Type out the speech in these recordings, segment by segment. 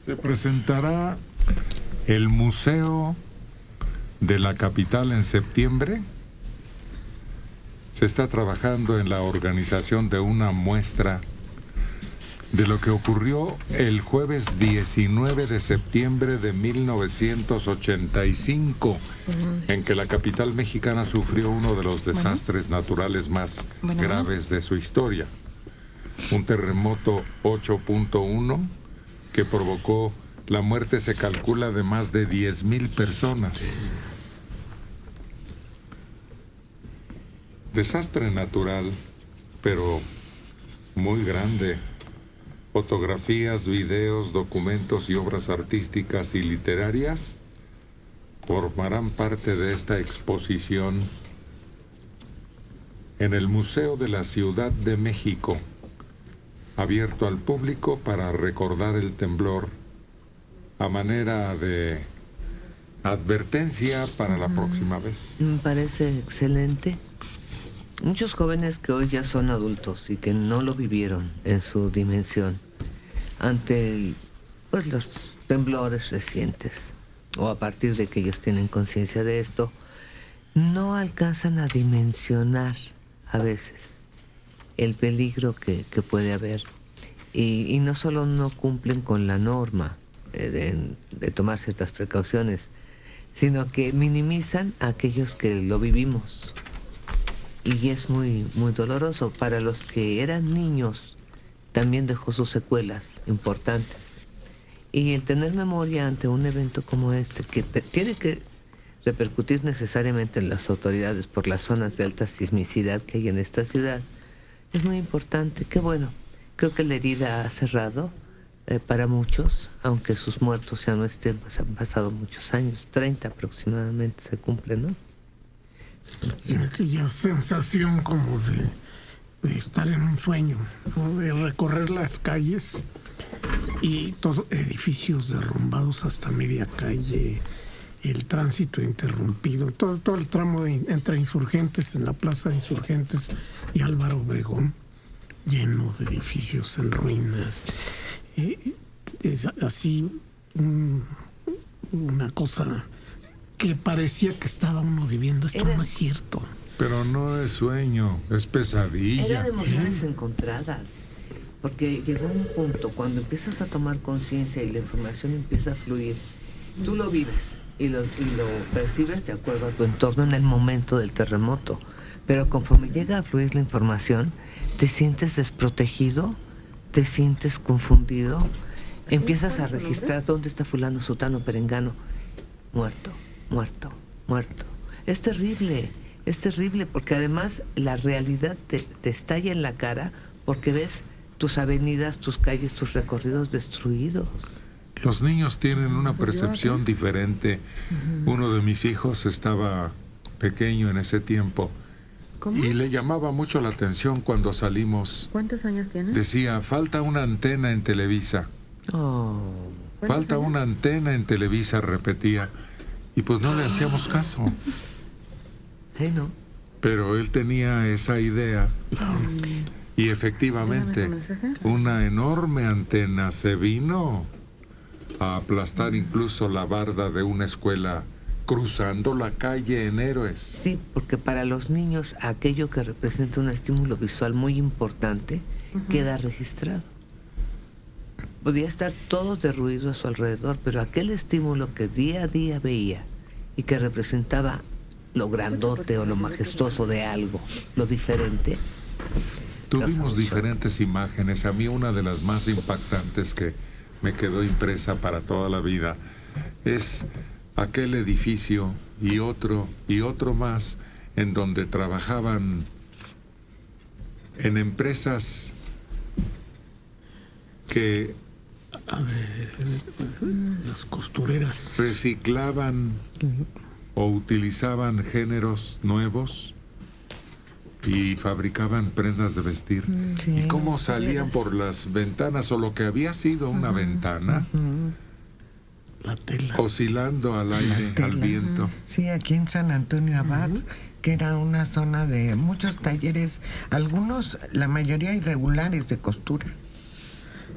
Se presentará el Museo de la Capital en septiembre. Se está trabajando en la organización de una muestra de lo que ocurrió el jueves 19 de septiembre de 1985, en que la capital mexicana sufrió uno de los desastres naturales más graves de su historia. Un terremoto 8.1 que provocó la muerte, se calcula, de más de 10,000 personas. Desastre natural, pero muy grande. Fotografías, videos, documentos y obras artísticas y literarias formarán parte de esta exposición en el Museo de la Ciudad de México, abierto al público para recordar el temblor a manera de advertencia para la próxima vez. Me parece excelente. Muchos jóvenes que hoy ya son adultos y que no lo vivieron en su dimensión ante los temblores recientes, o a partir de que ellos tienen conciencia de esto, no alcanzan a dimensionar a veces el peligro que puede haber, y no solo no cumplen con la norma de tomar ciertas precauciones, sino que minimizan a aquellos que lo vivimos. Y es muy, muy doloroso. Para los que eran niños, también dejó sus secuelas importantes. Y el tener memoria ante un evento como este, que tiene que repercutir necesariamente en las autoridades por las zonas de alta sismicidad que hay en esta ciudad, es muy importante. Qué bueno. Creo que la herida ha cerrado para muchos, aunque sus muertos ya no estén, pues han pasado muchos años, 30 aproximadamente se cumple, ¿no? Y aquella sensación como de estar en un sueño, ¿no? De recorrer las calles y todo, edificios derrumbados hasta media calle, el tránsito interrumpido, todo el tramo entre Insurgentes, en la Plaza de Insurgentes y Álvaro Obregón, lleno de edificios en ruinas. Es así una cosa que parecía que estaba uno viviendo. Esto no es cierto. Pero no es sueño, es pesadilla. Eran emociones encontradas, porque llegó un punto cuando empiezas a tomar conciencia y la información empieza a fluir. Tú lo vives y lo percibes de acuerdo a tu entorno en el momento del terremoto, pero conforme llega a fluir la información, te sientes desprotegido, te sientes confundido, empiezas a registrar dónde está fulano, sutano, perengano, muerto. Es terrible porque además la realidad te estalla en la cara porque ves tus avenidas, tus calles, tus recorridos destruidos. Los niños tienen una percepción diferente. Uno de mis hijos estaba pequeño en ese tiempo. ¿Cómo? Y le llamaba mucho la atención cuando salimos. ¿Cuántos años tiene? Decía, falta una antena en Televisa. Falta una antena en Televisa, repetía. Y pues no le hacíamos caso. No. Pero él tenía esa idea. Y efectivamente, una enorme antena se vino a aplastar incluso la barda de una escuela cruzando la calle en Héroes. Sí, porque para los niños aquello que representa un estímulo visual muy importante queda registrado. Podía estar todo derruido a su alrededor, pero aquel estímulo que día a día veía y que representaba lo grandote o lo majestuoso de algo, lo diferente. Tuvimos diferentes imágenes. A mí una de las más impactantes que me quedó impresa para toda la vida es aquel edificio y otro más en donde trabajaban en empresas que las costureras reciclaban o utilizaban géneros nuevos y fabricaban prendas de vestir. Y cómo salían por las ventanas, o lo que había sido una ventana, la tela oscilando al aire, al viento. Sí, aquí en San Antonio Abad, que era una zona de muchos talleres, algunos, la mayoría irregulares de costura.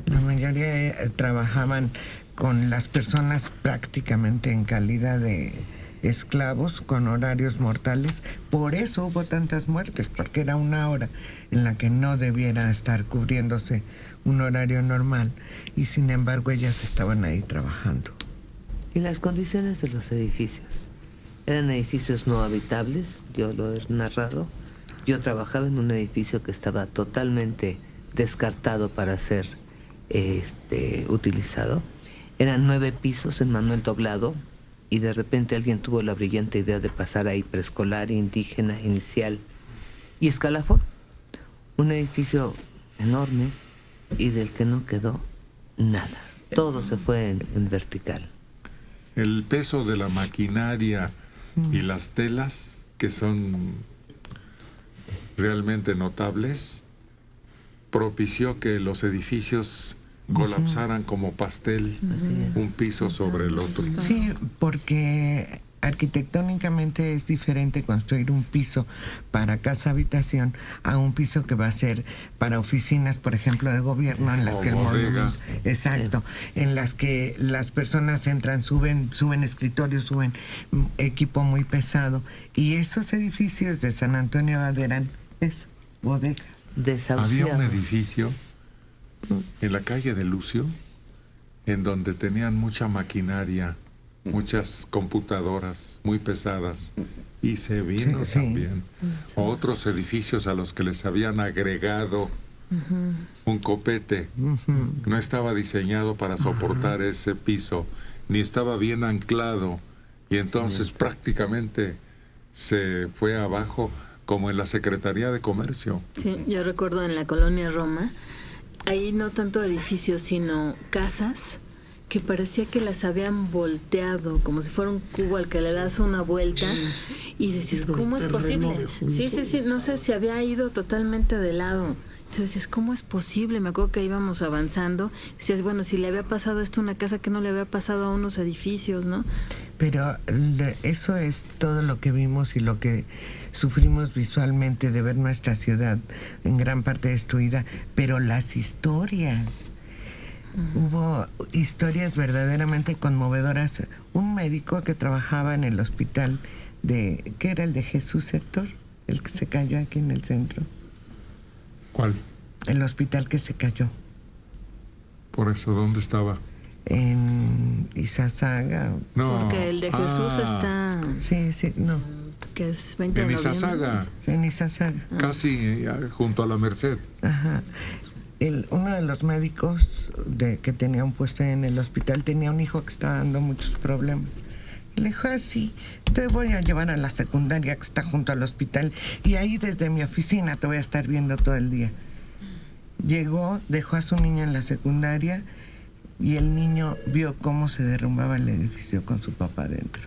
La mayoría trabajaban con las personas prácticamente en calidad de esclavos, con horarios mortales. Por eso hubo tantas muertes, porque era una hora en la que no debiera estar cubriéndose un horario normal, y sin embargo ellas estaban ahí trabajando. Y las condiciones de los edificios. Eran edificios no habitables, yo lo he narrado. Yo trabajaba en un edificio que estaba totalmente descartado para ser utilizado. Eran 9 pisos en Manuel Doblado, y de repente alguien tuvo la brillante idea de pasar ahí preescolar, indígena, inicial y escalafón. Un edificio enorme y del que no quedó nada. Todo se fue en vertical. El peso de la maquinaria y las telas, que son realmente notables, propició que los edificios colapsaran como pastel, un piso sobre el otro. Sí, porque arquitectónicamente es diferente construir un piso para casa habitación a un piso que va a ser para oficinas, por ejemplo, de gobierno, en las que bodegas. Exacto, en las que las personas entran, suben escritorios, suben equipo muy pesado, y esos edificios de San Antonio Abad eran bodegas. Había un edificio en la calle de Lucio en donde tenían mucha maquinaria, muchas computadoras muy pesadas, y se vino también otros edificios a los que les habían agregado un copete. No estaba diseñado para soportar ese piso, ni estaba bien anclado, y entonces prácticamente se fue abajo, como en la Secretaría de Comercio. Sí, yo recuerdo en la colonia Roma, ahí no tanto edificios, sino casas que parecía que las habían volteado, como si fuera un cubo al que le das una vuelta, y decías, ¿cómo es posible? Sí, no sé si había ido totalmente de lado. Entonces decías, ¿cómo es posible? Me acuerdo que íbamos avanzando, decías, bueno, si le había pasado esto a una casa, que no le había pasado a unos edificios, ¿no? Pero eso es todo lo que vimos y lo que sufrimos visualmente de ver nuestra ciudad en gran parte destruida, pero las historias, hubo historias verdaderamente conmovedoras. Un médico que trabajaba en el hospital ¿qué era el de Jesús, Héctor? El que se cayó aquí en el centro. ¿Cuál? El hospital que se cayó. Por eso, ¿dónde estaba? En Izazaga. No. Porque el de Jesús está... Sí, no. Que es 20 de En noviembre. Izazaga. En Izazaga. Casi junto a la Merced. Ajá. Uno de los médicos que tenía un puesto en el hospital tenía un hijo que estaba dando muchos problemas. Y le dijo, así, te voy a llevar a la secundaria que está junto al hospital, y ahí desde mi oficina te voy a estar viendo todo el día. Llegó, dejó a su niño en la secundaria, y el niño vio cómo se derrumbaba el edificio con su papá dentro.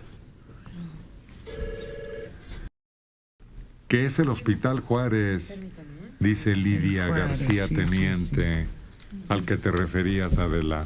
¿Qué es el Hospital Juárez? Dice Lidia Juárez, García sí, Teniente, al que te referías, Adela.